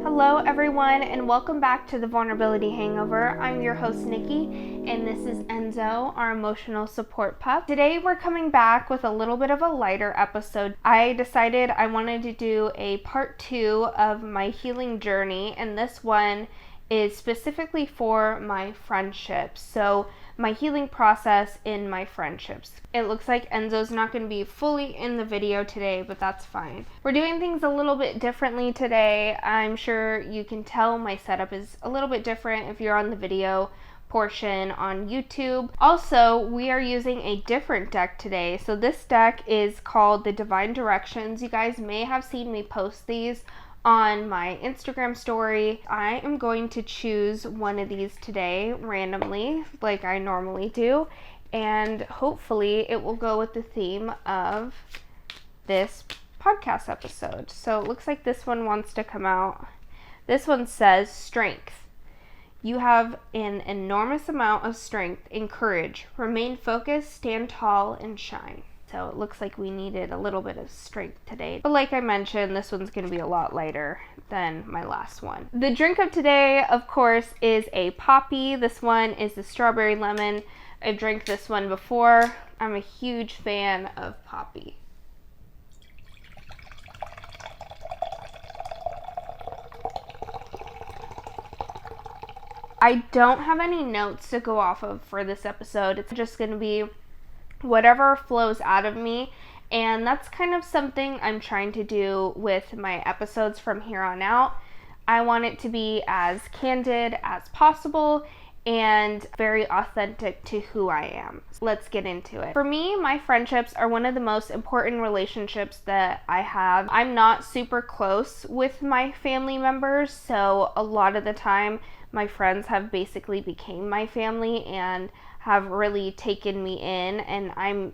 Hello everyone and welcome back to the Vulnerability Hangover. I'm your host Nikki and this is Enzo, our emotional support pup. Today we're coming back with a little bit of a lighter episode. I decided I wanted to do a part 2 of my healing journey, and this one is specifically for my friendships. So my healing process in my friendships. It looks like Enzo's not going to be fully in the video today, but that's fine. We're doing things a little bit differently today. I'm sure you can tell my setup is a little bit different if you're on the video portion on YouTube. Also, we are using a different deck today. So this deck is called the Divine Directions. You guys may have seen me post these on my Instagram story. I am going to choose one of these today randomly, like I normally do, and hopefully it will go with the theme of this podcast episode. So it looks like this one wants to come out. This one says strength. You have an enormous amount of strength and courage. Remain focused, stand tall, and shine. So it looks like we needed a little bit of strength today. But like I mentioned, this one's going to be a lot lighter than my last one. The drink of today, of course, is a Poppy. This one is the strawberry lemon. I've drank this one before. I'm a huge fan of Poppy. I don't have any notes to go off of for this episode. It's just going to be whatever flows out of me, and that's kind of something I'm trying to do with my episodes from here on out. I want it to be as candid as possible and very authentic to who I am. Let's get into it. For me, my friendships are one of the most important relationships that I have. I'm not super close with my family members, so a lot of the time my friends have basically became my family and have really taken me in, and I'm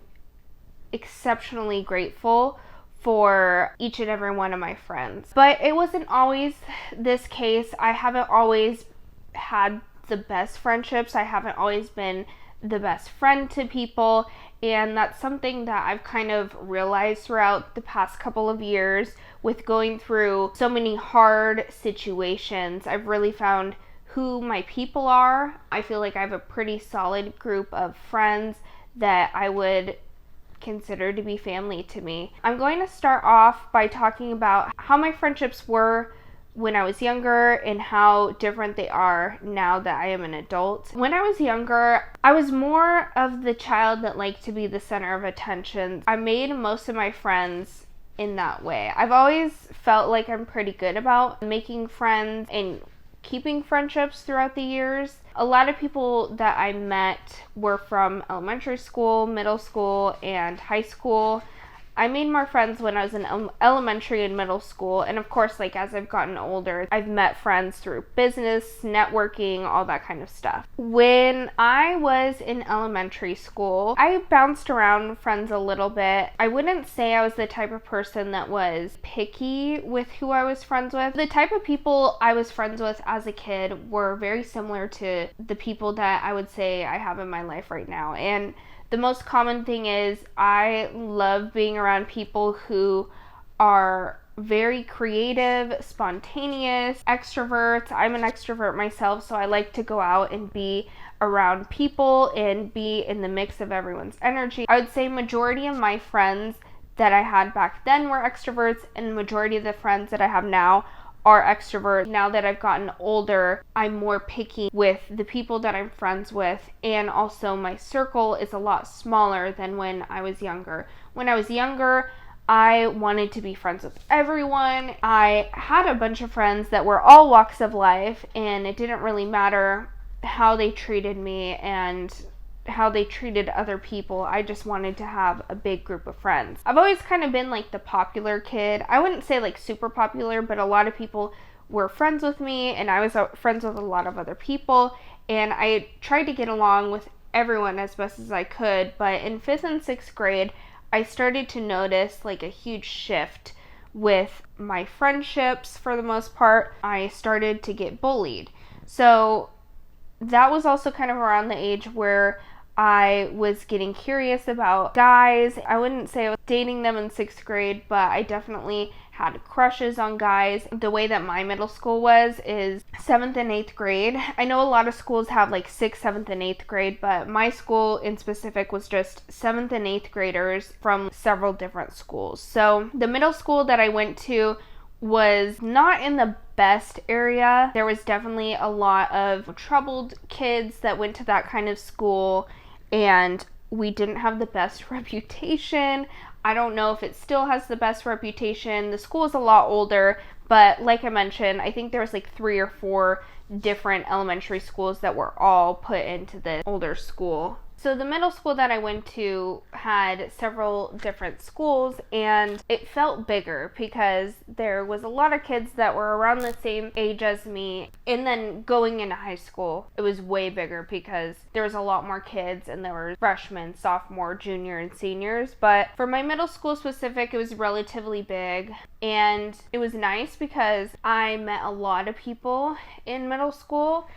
exceptionally grateful for each and every one of my friends. But it wasn't always this case. I haven't always had the best friendships. I haven't always been the best friend to people, and that's something that I've kind of realized throughout the past couple of years with going through so many hard situations. I've really found who my people are. I feel like I have a pretty solid group of friends that I would consider to be family to me. I'm going to start off by talking about how my friendships were when I was younger and how different they are now that I am an adult. When I was younger, I was more of the child that liked to be the center of attention. I made most of my friends in that way. I've always felt like I'm pretty good about making friends and keeping friendships throughout the years. A lot of people that I met were from elementary school, middle school, and high school. I made more friends when I was in elementary and middle school, and of course, like as I've gotten older, I've met friends through business, networking, all that kind of stuff. When I was in elementary school, I bounced around friends a little bit. I wouldn't say I was the type of person that was picky with who I was friends with. The type of people I was friends with as a kid were very similar to the people that I would say I have in my life right now. And the most common thing is I love being around people who are very creative, spontaneous, extroverts. I'm an extrovert myself, so I like to go out and be around people and be in the mix of everyone's energy. I would say majority of my friends that I had back then were extroverts, and the majority of the friends that I have now are extroverts. Now that I've gotten older, I'm more picky with the people that I'm friends with, and also my circle is a lot smaller than when I was younger. When I was younger, I wanted to be friends with everyone. I had a bunch of friends that were all walks of life, and it didn't really matter how they treated me and how they treated other people. I just wanted to have a big group of friends. I've always kind of been like the popular kid. I wouldn't say like super popular, but a lot of people were friends with me, and I was friends with a lot of other people, and I tried to get along with everyone as best as I could. But in 5th and 6th grade, I started to notice like a huge shift with my friendships. For the most part, I started to get bullied. So that was also kind of around the age where I was getting curious about guys. I wouldn't say I was dating them in 6th grade, but I definitely had crushes on guys. The way that my middle school was is 7th and 8th grade. I know a lot of schools have like 6th, 7th, and 8th grade, but my school in specific was just 7th and 8th graders from several different schools. So the middle school that I went to was not in the best area. There was definitely a lot of troubled kids that went to that kind of school, and we didn't have the best reputation. I don't know if it still has the best reputation. The school is a lot older, but like I mentioned, I think there was like 3 or 4 different elementary schools that were all put into the older school. So the middle school that I went to had several different schools, and it felt bigger because there was a lot of kids that were around the same age as me. And then going into high school, it was way bigger because there was a lot more kids, and there were freshmen, sophomore, junior, and seniors. But for my middle school specific, it was relatively big, and it was nice because I met a lot of people in middle school,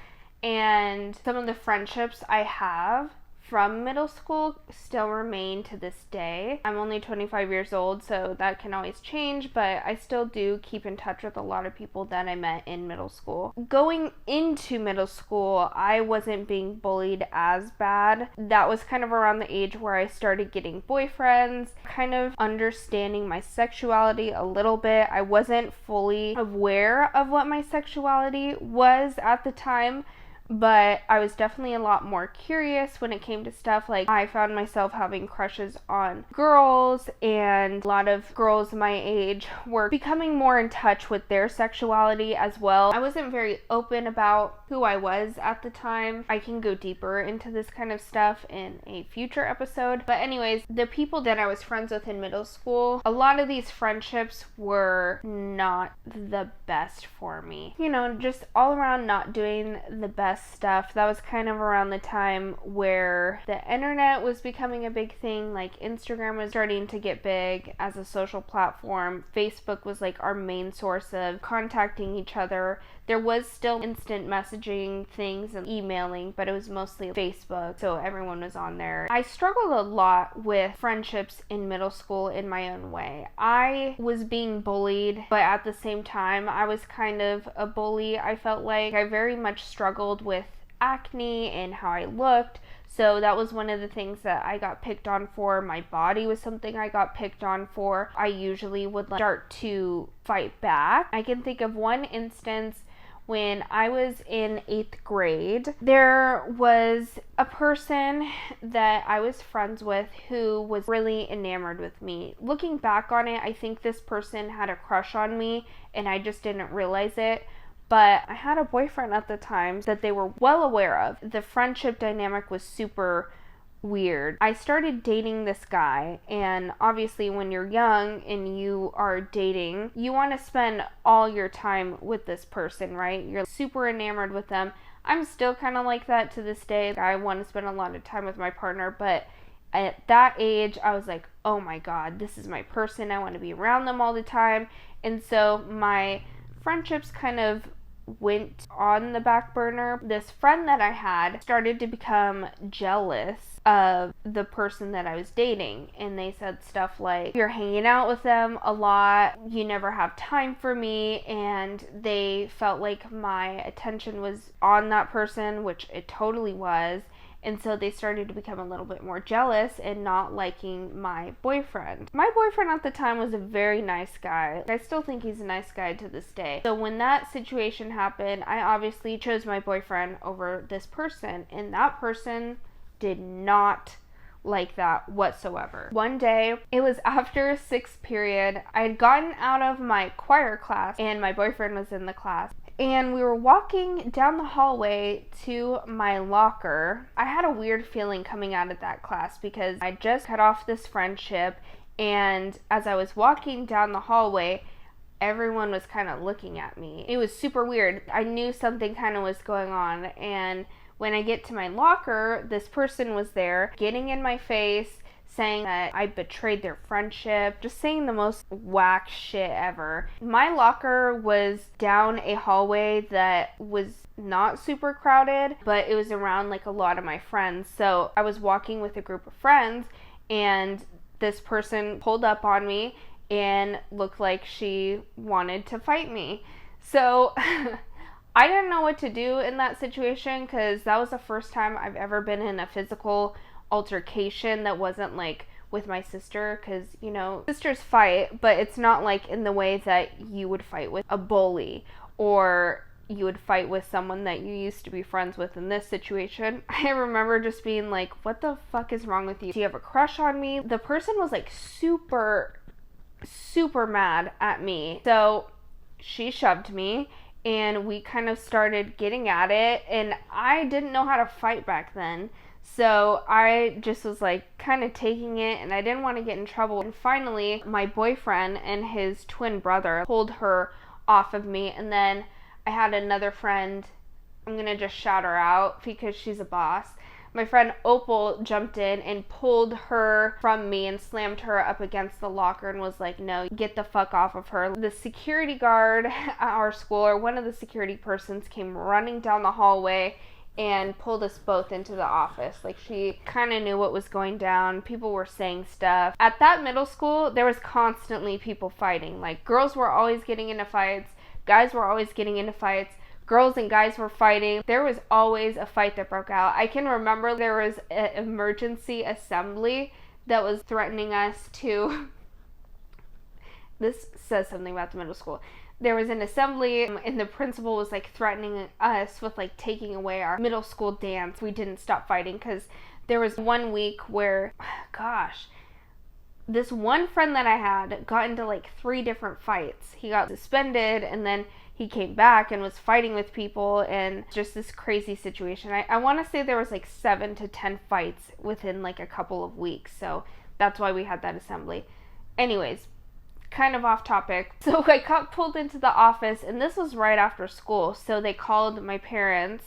and some of the friendships I have from middle school still remain to this day. I'm only 25 years old, so that can always change, but I still do keep in touch with a lot of people that I met in middle school. Going into middle school, I wasn't being bullied as bad. That was kind of around the age where I started getting boyfriends, kind of understanding my sexuality a little bit. I wasn't fully aware of what my sexuality was at the time, but I was definitely a lot more curious when it came to stuff. Like, I found myself having crushes on girls, and a lot of girls my age were becoming more in touch with their sexuality as well. I wasn't very open about who I was at the time. I can go deeper into this kind of stuff in a future episode. But anyways, the people that I was friends with in middle school, a lot of these friendships were not the best for me. You know, just all around not doing the best stuff. That was kind of around the time where the internet was becoming a big thing. Like, Instagram was starting to get big as a social platform. Facebook was like our main source of contacting each other. There was still instant messaging things and emailing, but it was mostly Facebook, so everyone was on there. I struggled a lot with friendships in middle school in my own way. I was being bullied, but at the same time, I was kind of a bully. I felt like I very much struggled with acne and how I looked. So that was one of the things that I got picked on for. My body was something I got picked on for. I usually would start to fight back. I can think of one instance when I was in 8th grade. There was a person that I was friends with who was really enamored with me. Looking back on it, I think this person had a crush on me and I just didn't realize it. But I had a boyfriend at the time that they were well aware of. The friendship dynamic was super weird. I started dating this guy, and obviously when you're young and you are dating, you want to spend all your time with this person, right? You're super enamored with them. I'm still kind of like that to this day. I want to spend a lot of time with my partner, but at that age, I was like, oh my God, this is my person. I want to be around them all the time. And so my friendships kind of went on the back burner. This friend that I had started to become jealous of the person that I was dating, and they said stuff like, you're hanging out with them a lot, you never have time for me, and they felt like my attention was on that person, which it totally was. And so they started to become a little bit more jealous and not liking my boyfriend. My boyfriend at the time was a very nice guy. I still think he's a nice guy to this day. So when that situation happened, I obviously chose my boyfriend over this person, and that person did not like that whatsoever. One day, it was after 6th period, I had gotten out of my choir class and my boyfriend was in the class. And we were walking down the hallway to my locker. I had a weird feeling coming out of that class because I just cut off this friendship, and as I was walking down the hallway, everyone was kind of looking at me. It was super weird. I knew something kind of was going on, and when I get to my locker, this person was there getting in my face, saying that I betrayed their friendship, just saying the most whack shit ever. My locker was down a hallway that was not super crowded, but it was around like a lot of my friends. So I was walking with a group of friends, and this person pulled up on me and looked like she wanted to fight me. So I didn't know what to do in that situation because that was the first time I've ever been in a physical altercation that wasn't like with my sister, because sisters fight, but it's not like in the way that you would fight with a bully or you would fight with someone that you used to be friends with. In this situation, I remember just being like, what the fuck is wrong with you? Do you have a crush on me? The person was like super mad at me. So she shoved me and we kind of started getting at it, and I didn't know how to fight back then. So I just was like kind of taking it, and I didn't want to get in trouble. And finally, my boyfriend and his twin brother pulled her off of me. And then I had another friend, I'm going to just shout her out because she's a boss. My friend Opal jumped in and pulled her from me and slammed her up against the locker and was like, no, get the fuck off of her. The security guard at our school, or one of the security persons, came running down the hallway and pulled us both into the office. Like, she kind of knew what was going down. People were saying stuff. At that middle school, there was constantly people fighting. Like, girls were always getting into fights. Guys were always getting into fights. Girls and guys were fighting. There was always a fight that broke out. I can remember there was an emergency assembly that was threatening us to... This says something about the middle school. There was an assembly and the principal was like threatening us with like taking away our middle school dance. We didn't stop fighting because there was one week where, gosh, this one friend that I had got into like 3 different fights. He got suspended and then he came back and was fighting with people, and just this crazy situation. I want to say there was like 7 to 10 fights within like a couple of weeks. So that's why we had that assembly. Anyways, kind of off topic. So I got pulled into the office, and this was right after school. So they called my parents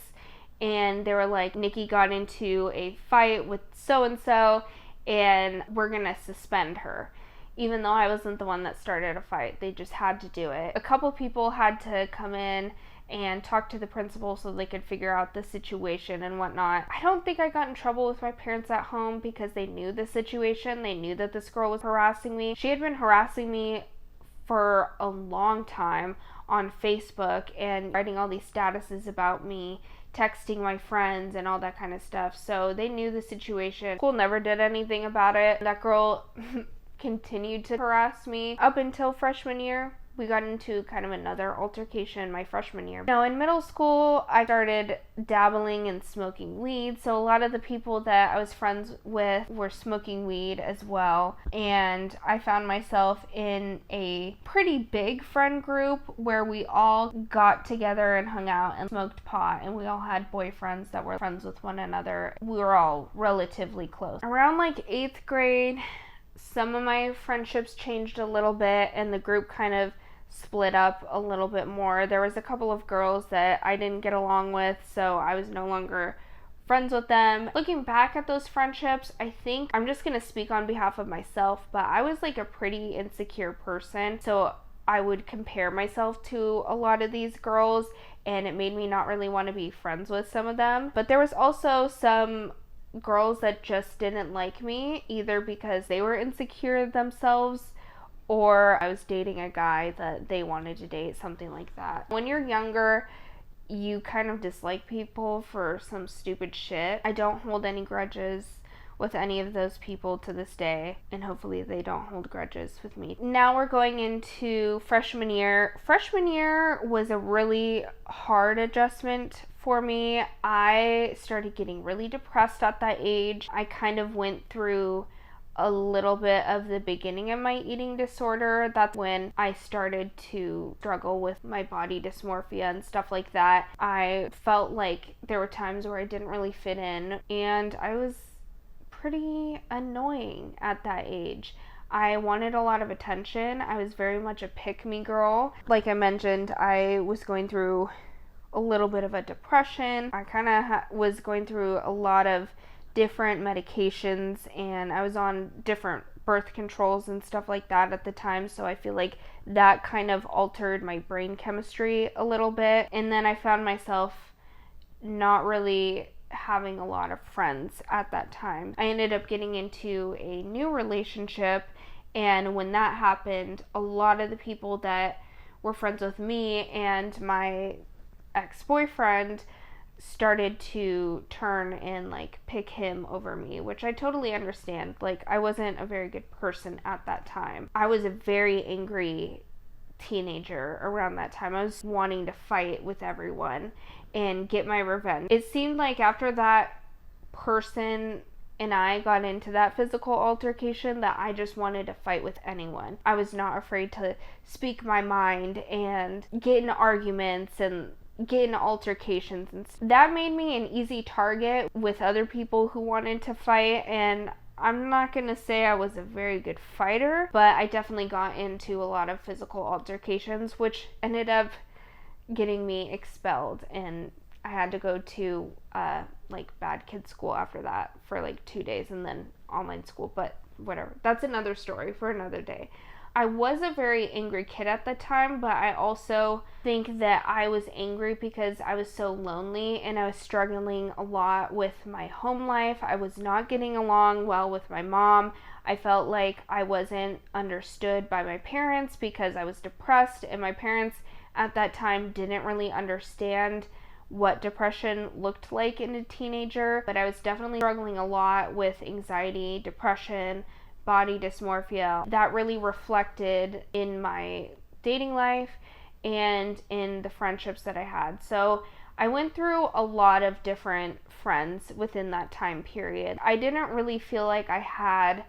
and they were like, Nikki got into a fight with so-and-so and we're gonna suspend her. Even though I wasn't the one that started a fight, they just had to do it. A couple people had to come in and talk to the principal so they could figure out the situation and whatnot. I don't think I got in trouble with my parents at home because they knew the situation. They knew that this girl was harassing me. She had been harassing me for a long time on Facebook and writing all these statuses about me, texting my friends and all that kind of stuff. So they knew the situation. School never did anything about it. That girl continued to harass me up until freshman year. We got into kind of another altercation my freshman year. Now, in middle school, I started dabbling in smoking weed. So a lot of the people that I was friends with were smoking weed as well. And I found myself in a pretty big friend group where we all got together and hung out and smoked pot. And we all had boyfriends that were friends with one another. We were all relatively close. Around like 8th grade, some of my friendships changed a little bit and the group kind of split up a little bit more. There was a couple of girls that I didn't get along with, so I was no longer friends with them. Looking back at those friendships, I think I'm just gonna speak on behalf of myself, but I was like a pretty insecure person, so I would compare myself to a lot of these girls, and it made me not really want to be friends with some of them. But there was also some girls that just didn't like me, either because they were insecure themselves or I was dating a guy that they wanted to date, something like that. When you're younger, you kind of dislike people for some stupid shit. I don't hold any grudges with any of those people to this day, and hopefully they don't hold grudges with me. Now we're going into freshman year. Freshman year was a really hard adjustment for me. I started getting really depressed at that age. I kind of went through a little bit of the beginning of my eating disorder. That's when I started to struggle with my body dysmorphia and stuff like that. I felt like there were times where I didn't really fit in, and I was pretty annoying at that age. I wanted a lot of attention. I was very much a pick-me girl. Like I mentioned, I was going through a little bit of a depression. I kind of was going through a lot of different medications, and I was on different birth controls and stuff like that at the time, so I feel like that kind of altered my brain chemistry a little bit. And then I found myself not really having a lot of friends at that time. I ended up getting into a new relationship, And when that happened, a lot of the people that were friends with me and my ex-boyfriend started to turn and like pick him over me, which I totally understand. Like, I wasn't a very good person at that time. I was a very angry teenager around that time. I was wanting to fight with everyone and get my revenge. It seemed like after that person and I got into that physical altercation that I just wanted to fight with anyone. I was not afraid to speak my mind and get in arguments and get in altercations, and that made me an easy target with other people who wanted to fight. And I'm not gonna say I was a very good fighter, but I definitely got into a lot of physical altercations, which ended up getting me expelled, and I had to go to like bad kid school after that for like 2 days, and then online school. But whatever, that's another story for another day. I was a very angry kid at the time, but I also think that I was angry because I was so lonely and I was struggling a lot with my home life. I was not getting along well with my mom. I felt like I wasn't understood by my parents because I was depressed, and my parents at that time didn't really understand what depression looked like in a teenager. But I was definitely struggling a lot with anxiety, depression, body dysmorphia. That really reflected in my dating life and in the friendships that I had. So I went through a lot of different friends within that time period. I didn't really feel like I had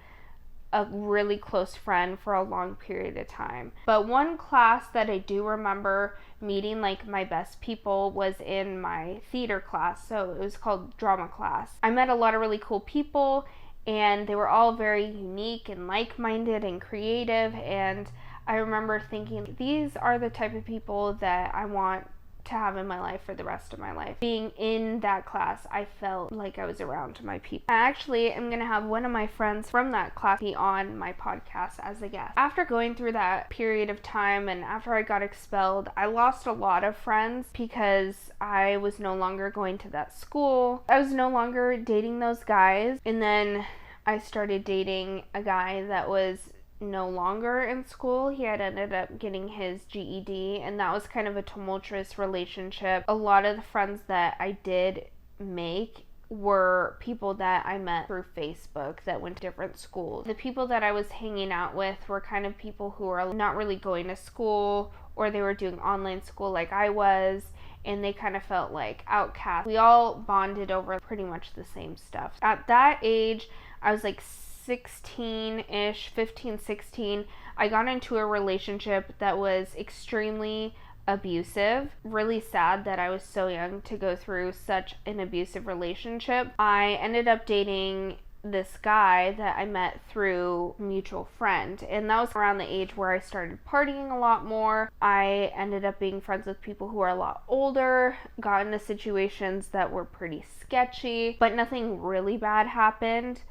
a really close friend for a long period of time. But one class that I do remember meeting like my best people was in my theater class. So it was called drama class. I met a lot of really cool people, and they were all very unique and like-minded and creative. And I remember thinking, these are the type of people that I want to have in my life for the rest of my life. Being in that class, I felt like I was around my people. I actually am going to have one of my friends from that class be on my podcast as a guest. After going through that period of time and after I got expelled, I lost a lot of friends because I was no longer going to that school. I was no longer dating those guys. And then I started dating a guy that was no longer in school. He had ended up getting his GED, and that was kind of a tumultuous relationship. A lot of the friends that I did make were people that I met through Facebook that went to different schools. The people that I was hanging out with were kind of people who were not really going to school, or they were doing online school like I was, and they kind of felt like outcasts. We all bonded over pretty much the same stuff. At that age, I was like 16-ish, 15, 16, I got into a relationship that was extremely abusive. Really sad that I was so young to go through such an abusive relationship. I ended up dating this guy that I met through a mutual friend, and that was around the age where I started partying a lot more. I ended up being friends with people who are a lot older, got into situations that were pretty sketchy, but nothing really bad happened.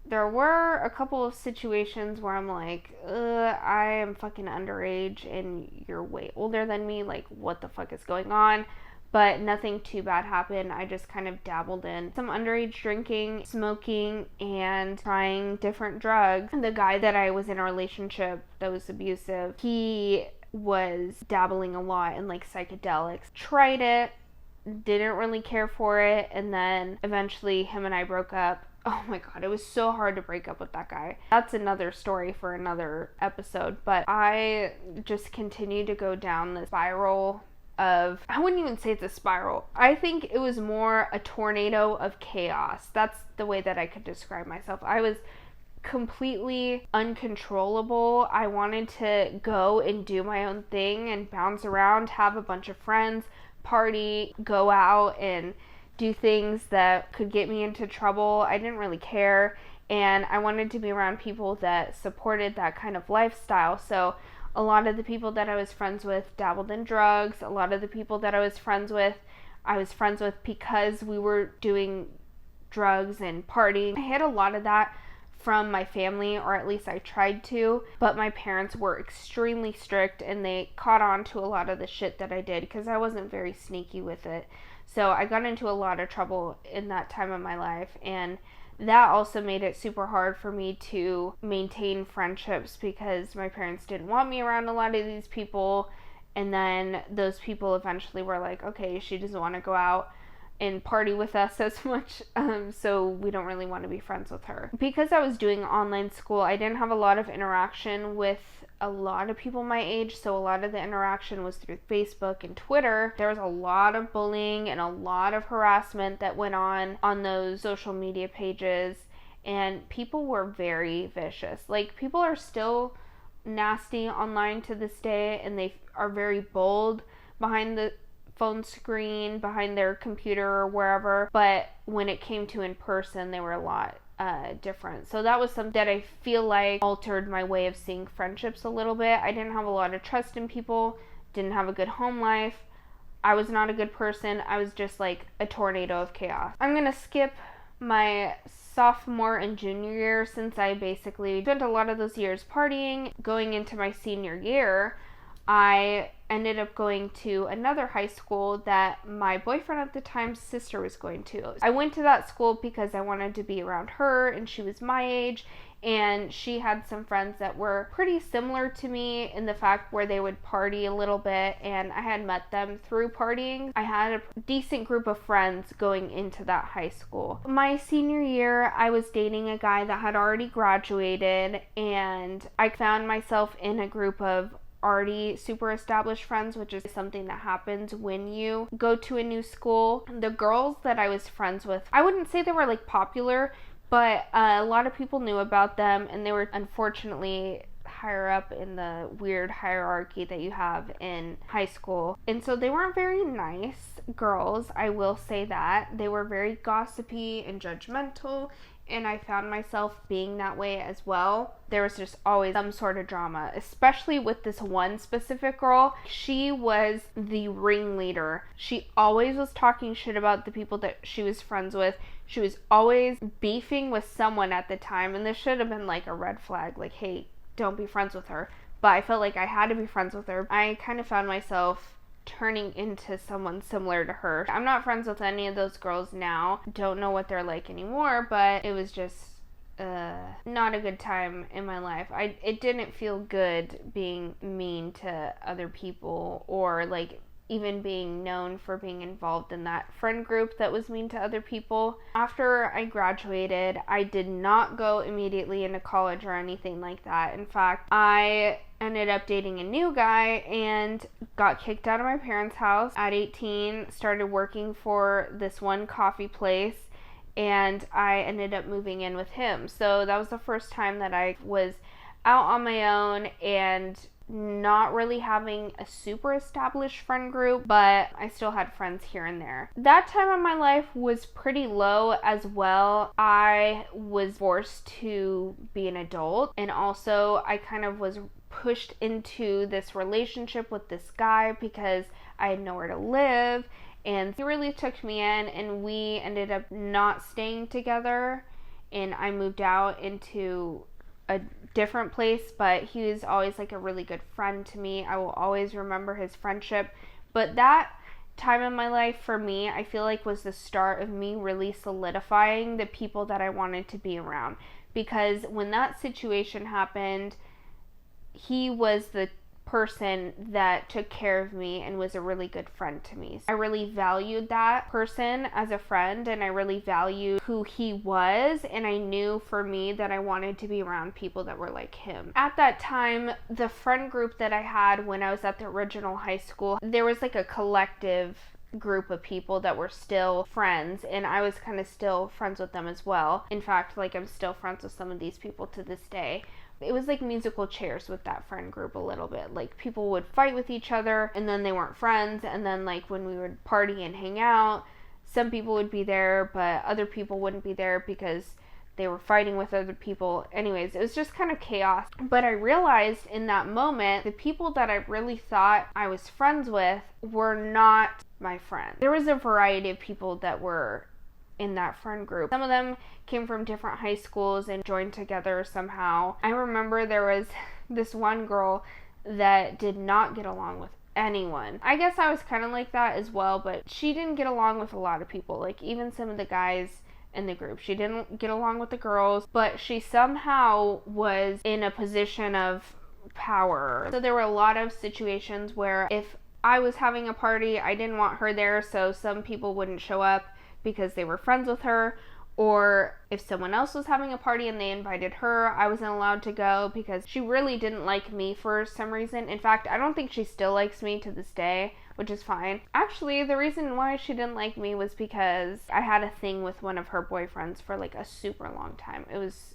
There were a couple of situations where I'm like, I am fucking underage and you're way older than me. Like, what the fuck is going on? But nothing too bad happened. I just kind of dabbled in some underage drinking, smoking, and trying different drugs. The guy that I was in a relationship that was abusive, he was dabbling a lot in like psychedelics. Tried it, didn't really care for it, and then eventually him and I broke up. Oh my god, it was so hard to break up with that guy. That's another story for another episode, but I just continued to go down this spiral of, I wouldn't even say it's a spiral. I think it was more a tornado of chaos. That's the way that I could describe myself. I was completely uncontrollable. I wanted to go and do my own thing and bounce around, have a bunch of friends, party, go out and do things that could get me into trouble. I didn't really care, and I wanted to be around people that supported that kind of lifestyle. So a lot of the people that I was friends with dabbled in drugs. A lot of the people that I was friends with because we were doing drugs and partying. I had a lot of that from my family, or at least I tried to, but my parents were extremely strict and they caught on to a lot of the shit that I did because I wasn't very sneaky with it. So I got into a lot of trouble in that time of my life, and that also made it super hard for me to maintain friendships because my parents didn't want me around a lot of these people. And then those people eventually were like, okay, she doesn't want to go out and party with us as much, so we don't really want to be friends with her. Because I was doing online school, I didn't have a lot of interaction with a lot of people my age, so a lot of the interaction was through Facebook and Twitter. There was a lot of bullying and a lot of harassment that went on those social media pages, and people were very vicious. Like, people are still nasty online to this day, and they are very bold behind the phone screen, behind their computer or wherever, but when it came to in person, they were a lot different. So that was something that I feel like altered my way of seeing friendships a little bit. I didn't have a lot of trust in people, didn't have a good home life. I was not a good person. I was just like a tornado of chaos. I'm gonna skip my sophomore and junior year since I basically spent a lot of those years partying. Going into my senior year, I ended up going to another high school that my boyfriend at the time's sister was going to. I went to that school because I wanted to be around her, and she was my age, and she had some friends that were pretty similar to me in the fact where they would party a little bit, and I had met them through partying. I had a decent group of friends going into that high school. My senior year, I was dating a guy that had already graduated, and I found myself in a group of already super established friends, which is something that happens when you go to a new school. The girls that I was friends with, I wouldn't say they were like popular, but a lot of people knew about them, and they were unfortunately higher up in the weird hierarchy that you have in high school. And so they weren't very nice girls, I will say that. They were very gossipy and judgmental, and I found myself being that way as well. There was just always some sort of drama, especially with this one specific girl. She was the ringleader. She always was talking shit about the people that she was friends with. She was always beefing with someone at the time, and this should have been like a red flag, like, hey, don't be friends with her. But I felt like I had to be friends with her. I kind of found myself turning into someone similar to her. I'm not friends with any of those girls now. Don't know what they're like anymore, but it was just not a good time in my life. It didn't feel good being mean to other people, or like even being known for being involved in that friend group that was mean to other people. After I graduated, I did not go immediately into college or anything like that. In fact, I ended up dating a new guy and got kicked out of my parents' house at 18, started working for this one coffee place, and I ended up moving in with him. So that was the first time that I was out on my own and not really having a super established friend group, but I still had friends here and there. That time of my life was pretty low as well. I was forced to be an adult, and also I kind of was pushed into this relationship with this guy because I had nowhere to live, and he really took me in, and we ended up not staying together, and I moved out into a different place, but he was always like a really good friend to me. I will always remember his friendship. But that time in my life for me, I feel like was the start of me really solidifying the people that I wanted to be around, because when that situation happened, he was the person that took care of me and was a really good friend to me. I really valued that person as a friend, and I really valued who he was, and I knew for me that I wanted to be around people that were like him. At that time, the friend group that I had when I was at the original high school, there was like a collective group of people that were still friends, and I was kind of still friends with them as well. In fact, like, I'm still friends with some of these people to this day. It was like musical chairs with that friend group a little bit. Like, people would fight with each other, and then they weren't friends, and then like when we would party and hang out, some people would be there, but other people wouldn't be there because they were fighting with other people. Anyways, it was just kind of chaos. But I realized in that moment, the people that I really thought I was friends with were not my friends. There was a variety of people that were in that friend group. Some of them came from different high schools and joined together somehow. I remember there was this one girl that did not get along with anyone. I guess I was kind of like that as well, but she didn't get along with a lot of people. Like, even some of the guys in the group. She didn't get along with the girls, but she somehow was in a position of power. So there were a lot of situations where if I was having a party, I didn't want her there, so some people wouldn't show up because they were friends with her. Or if someone else was having a party and they invited her, I wasn't allowed to go because she really didn't like me for some reason. In fact, I don't think she still likes me to this day, which is fine. Actually, the reason why she didn't like me was because I had a thing with one of her boyfriends for like a super long time. It was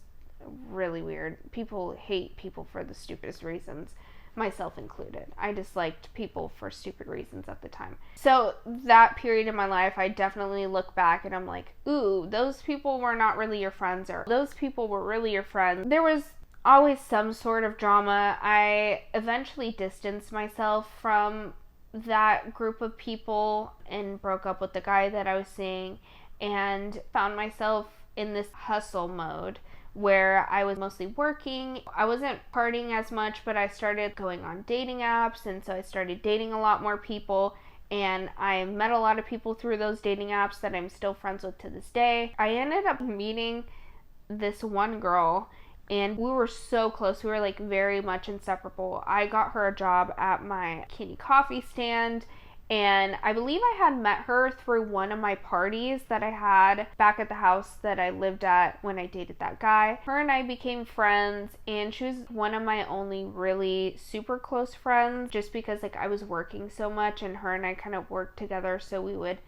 really weird. People hate people for the stupidest reasons, myself included. I disliked people for stupid reasons at the time. So that period in my life, I definitely look back and I'm like, ooh, those people were not really your friends, or those people were really your friends. There was always some sort of drama. I eventually distanced myself from that group of people and broke up with the guy that I was seeing and found myself in this hustle mode where I was mostly working. I wasn't partying as much, but I started going on dating apps, and so I started dating a lot more people, and I met a lot of people through those dating apps that I'm still friends with to this day. I ended up meeting this one girl, and we were so close. We were like very much inseparable. I got her a job at my Kitty coffee stand, and I believe I had met her through one of my parties that I had back at the house that I lived at when I dated that guy. Her and I became friends, and she was one of my only really super close friends just because like I was working so much, and her and I kind of worked together, so we would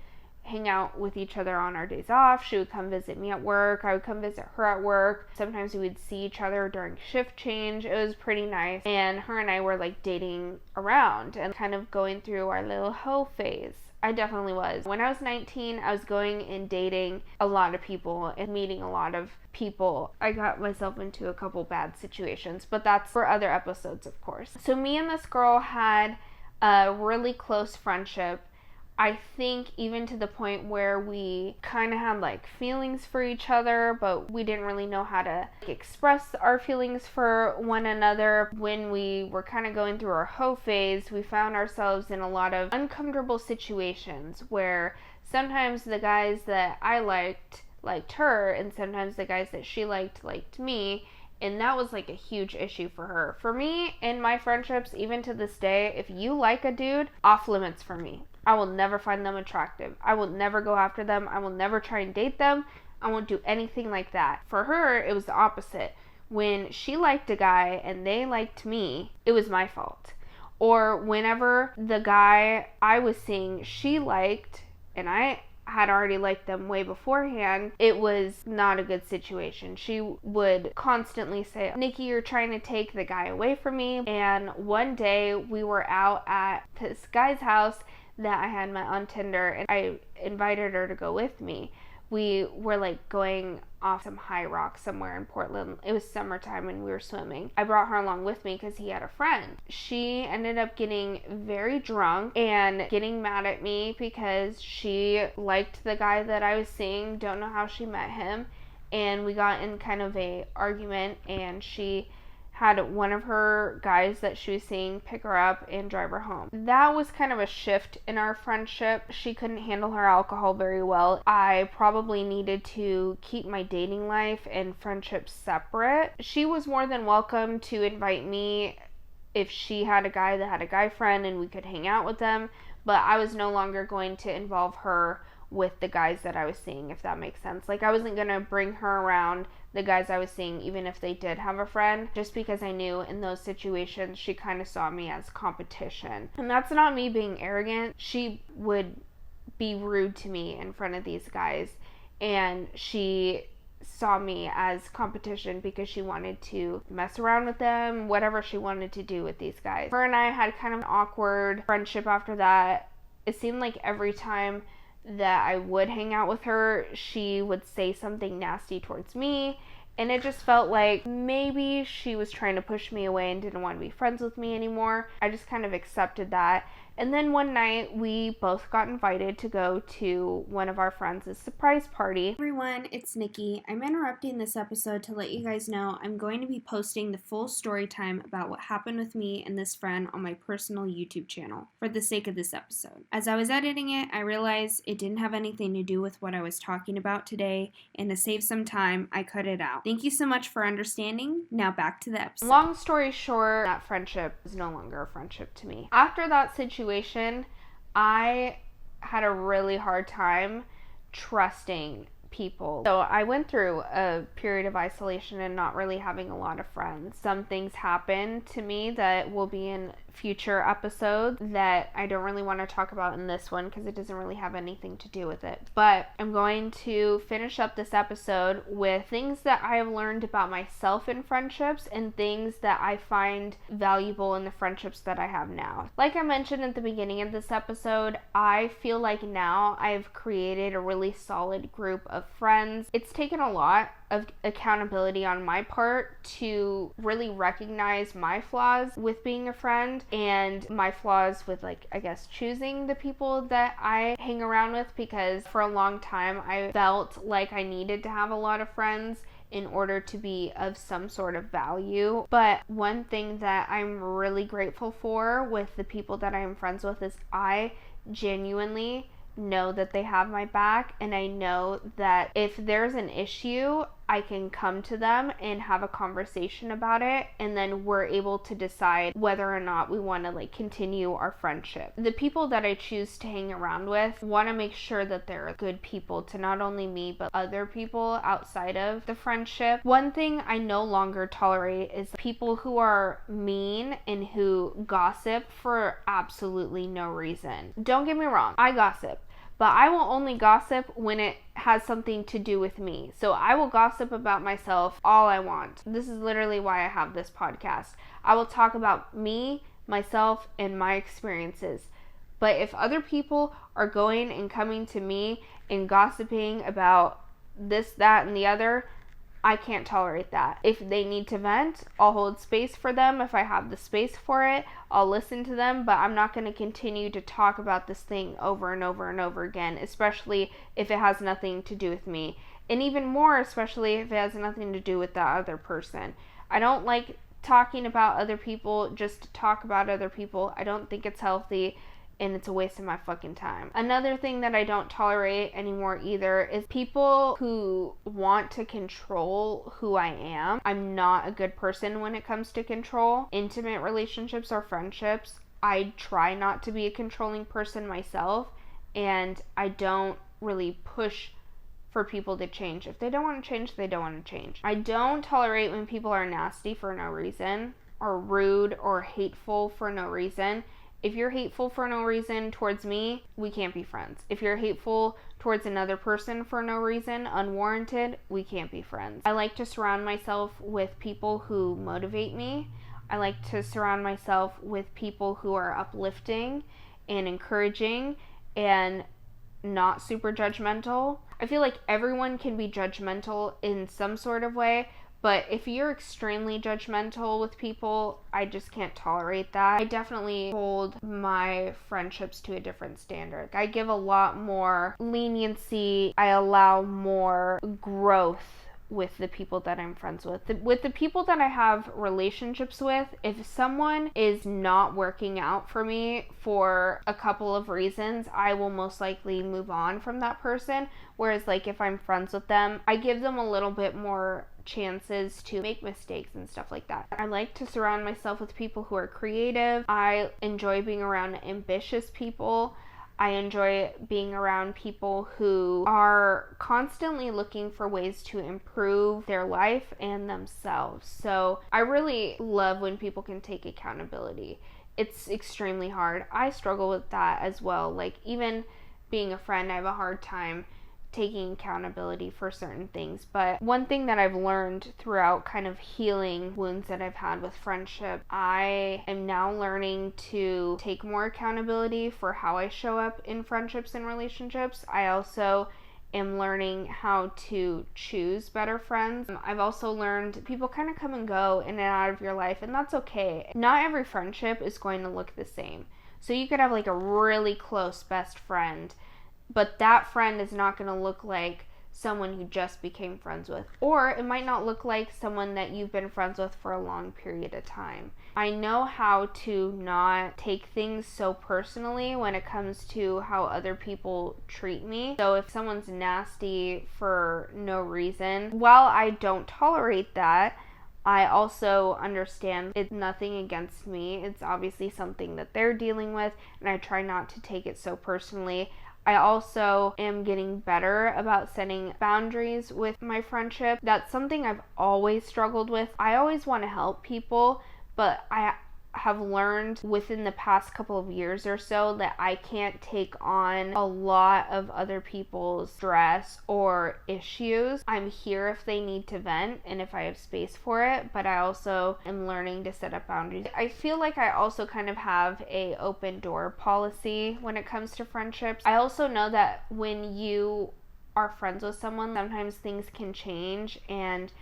hang out with each other on our days off. She would come visit me at work. I would come visit her at work. Sometimes we would see each other during shift change. It was pretty nice. And her and I were like dating around and kind of going through our little hoe phase. I definitely was. When I was 19, I was going and dating a lot of people and meeting a lot of people. I got myself into a couple bad situations, but that's for other episodes, of course. So me and this girl had a really close friendship. I think even to the point where we kind of had like feelings for each other, but we didn't really know how to express our feelings for one another. When we were kind of going through our hoe phase, we found ourselves in a lot of uncomfortable situations where sometimes the guys that I liked her, and sometimes the guys that she liked me. And that was like a huge issue for her. For me, in my friendships, even to this day, if you like a dude, off limits for me. I will never find them attractive. I will never go after them. I will never try and date them. I won't do anything like that. For her, it was the opposite. When she liked a guy and they liked me, it was my fault. Or whenever the guy I was seeing she liked, and I had already liked them way beforehand, it was not a good situation. She would constantly say, Nikki, you're trying to take the guy away from me. And one day we were out at this guy's house that I had met on Tinder, and I invited her to go with me. We were like going off some high rock somewhere in Portland. It was summertime and we were swimming. I brought her along with me because he had a friend. She ended up getting very drunk and getting mad at me because she liked the guy that I was seeing. Don't know how she met him. And we got in kind of a argument, and she had one of her guys that she was seeing pick her up and drive her home. That was kind of a shift in our friendship. She couldn't handle her alcohol very well. I probably needed to keep my dating life and friendship separate. She was more than welcome to invite me if she had a guy that had a guy friend and we could hang out with them, but I was no longer going to involve her with the guys that I was seeing, if that makes sense. Like, I wasn't gonna bring her around the guys I was seeing, even if they did have a friend, just because I knew in those situations she kind of saw me as competition. And that's not me being arrogant. She would be rude to me in front of these guys, and she saw me as competition because she wanted to mess around with them, whatever she wanted to do with these guys. Her and I had kind of an awkward friendship after that. It seemed like every time that I would hang out with her, she would say something nasty towards me, and it just felt like maybe she was trying to push me away and didn't want to be friends with me anymore. I just kind of accepted that, And then one night we both got invited to go to one of our friends' surprise party. Hey everyone, it's Nikki. I'm interrupting this episode to let you guys know I'm going to be posting the full story time about what happened with me and this friend on my personal YouTube channel for the sake of this episode. As I was editing it, I realized it didn't have anything to do with what I was talking about today, and to save some time, I cut it out. Thank you so much for understanding. Now back to the episode. Long story short, that friendship is no longer a friendship to me. After that situation, I had a really hard time trusting people. So I went through a period of isolation and not really having a lot of friends. Some things happened to me that will be in future episodes that I don't really want to talk about in this one because it doesn't really have anything to do with it. But I'm going to finish up this episode with things that I have learned about myself in friendships and things that I find valuable in the friendships that I have now. Like I mentioned at the beginning of this episode, I feel like now I've created a really solid group of friends. It's taken a lot of accountability on my part to really recognize my flaws with being a friend and my flaws with, like, I guess, choosing the people that I hang around with, because for a long time I felt like I needed to have a lot of friends in order to be of some sort of value. But one thing that I'm really grateful for with the people that I am friends with is I genuinely know that they have my back, and I know that if there's an issue, I can come to them and have a conversation about it, and then we're able to decide whether or not we want to continue our friendship. The people that I choose to hang around with want to make sure that they're good people to not only me but other people outside of the friendship. One thing I no longer tolerate is people who are mean and who gossip for absolutely no reason. Don't get me wrong, I gossip. But I will only gossip when it has something to do with me. So I will gossip about myself all I want. This is literally why I have this podcast. I will talk about me, myself, and my experiences. But if other people are going and coming to me and gossiping about this, that, and the other, I can't tolerate that. If they need to vent, I'll hold space for them. If I have the space for it, I'll listen to them, but I'm not going to continue to talk about this thing over and over and over again, especially if it has nothing to do with me. And even more, especially if it has nothing to do with that other person. I don't like talking about other people just to talk about other people. I don't think it's healthy, and it's a waste of my fucking time. Another thing that I don't tolerate anymore either is people who want to control who I am. I'm not a good person when it comes to control. Intimate relationships or friendships, I try not to be a controlling person myself, and I don't really push for people to change. If they don't want to change, they don't want to change. I don't tolerate when people are nasty for no reason, or rude or hateful for no reason. If you're hateful for no reason towards me, we can't be friends. If you're hateful towards another person for no reason, unwarranted, we can't be friends. I like to surround myself with people who motivate me. I like to surround myself with people who are uplifting and encouraging and not super judgmental. I feel like everyone can be judgmental in some sort of way, but if you're extremely judgmental with people, I just can't tolerate that. I definitely hold my friendships to a different standard. I give a lot more leniency. I allow more growth with the people that I'm friends with. With the people that I have relationships with, if someone is not working out for me for a couple of reasons, I will most likely move on from that person. Whereas if I'm friends with them, I give them a little bit more chances to make mistakes and stuff like that. I like to surround myself with people who are creative. I enjoy being around ambitious people. I enjoy being around people who are constantly looking for ways to improve their life and themselves. So I really love when people can take accountability. It's extremely hard. I struggle with that as well. Even being a friend, I have a hard time taking accountability for certain things. But one thing that I've learned throughout kind of healing wounds that I've had with friendship, I am now learning to take more accountability for how I show up in friendships and relationships. I also am learning how to choose better friends. I've also learned people kind of come and go in and out of your life, and that's okay. Not every friendship is going to look the same. So you could have like a really close best friend, but that friend is not going to look like someone you just became friends with, or it might not look like someone that you've been friends with for a long period of time. I know how to not take things so personally when it comes to how other people treat me. So if someone's nasty for no reason, while I don't tolerate that, I also understand it's nothing against me. It's obviously something that they're dealing with, and I try not to take it so personally. I also am getting better about setting boundaries with my friendship. That's something I've always struggled with. I always want to help people, but I have learned within the past couple of years or so that I can't take on a lot of other people's stress or issues. I'm here if they need to vent and if I have space for it, but I also am learning to set up boundaries. I feel like I also kind of have a open door policy when it comes to friendships. I also know that when you are friends with someone, sometimes things can change, and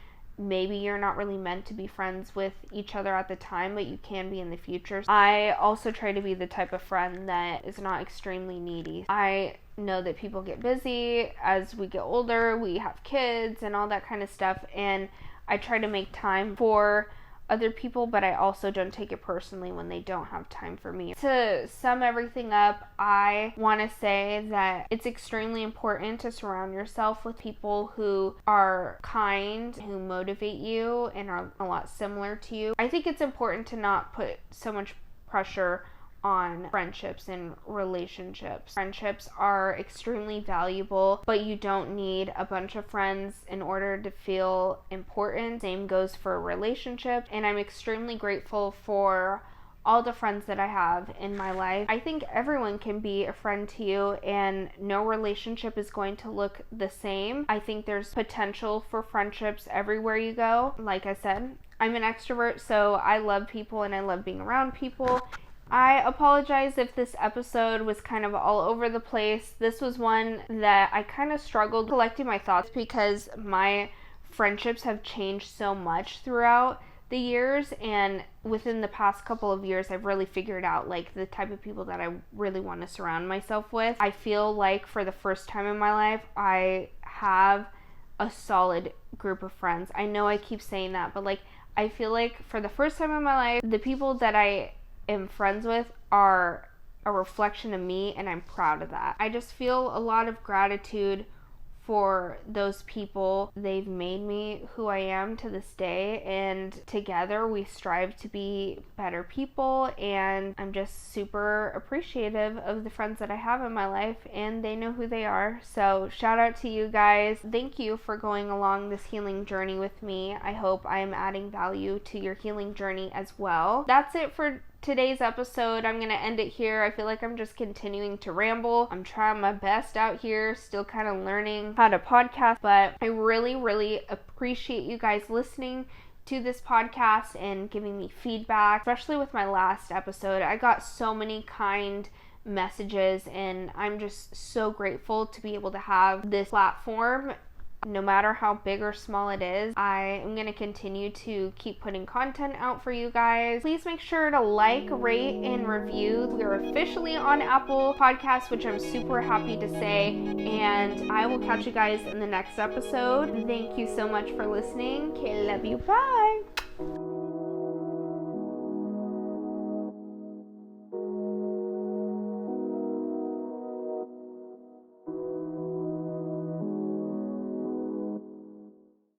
maybe you're not really meant to be friends with each other at the time, but you can be in the future. I also try to be the type of friend that is not extremely needy. I know that people get busy as we get older, we have kids and all that kind of stuff, and I try to make time for other people, but I also don't take it personally when they don't have time for me. To sum everything up, I want to say that it's extremely important to surround yourself with people who are kind, who motivate you, and are a lot similar to you. I think it's important to not put so much pressure on friendships and relationships. Friendships are extremely valuable, but you don't need a bunch of friends in order to feel important. Same goes for relationships, and I'm extremely grateful for all the friends that I have in my life. I think everyone can be a friend to you, and no relationship is going to look the same. I think there's potential for friendships everywhere you go. Like I said, I'm an extrovert, so I love people and I love being around people. I apologize if this episode was kind of all over the place. This was one that I kind of struggled collecting my thoughts because my friendships have changed so much throughout the years, and within the past couple of years I've really figured out like the type of people that I really want to surround myself with. I feel like for the first time in my life I have a solid group of friends. I know I keep saying that, but like I feel like for the first time in my life the people that I am friends with are a reflection of me, and I'm proud of that. I just feel a lot of gratitude for those people. They've made me who I am to this day, and together we strive to be better people, and I'm just super appreciative of the friends that I have in my life, and they know who they are. So shout out to you guys. Thank you for going along this healing journey with me. I hope I am adding value to your healing journey as well. That's it for today's episode. I'm gonna end it here. I feel like I'm just continuing to ramble. I'm trying my best out here, still kind of learning how to podcast, but I really appreciate you guys listening to this podcast and giving me feedback, especially with my last episode. I got so many kind messages, and I'm just so grateful to be able to have this platform. No matter how big or small it is, I am going to continue to keep putting content out for you guys. Please make sure to like, rate, and review. We are officially on Apple Podcasts, which I'm super happy to say, and I will catch you guys in the next episode. Thank you so much for listening. Okay, love you. Bye.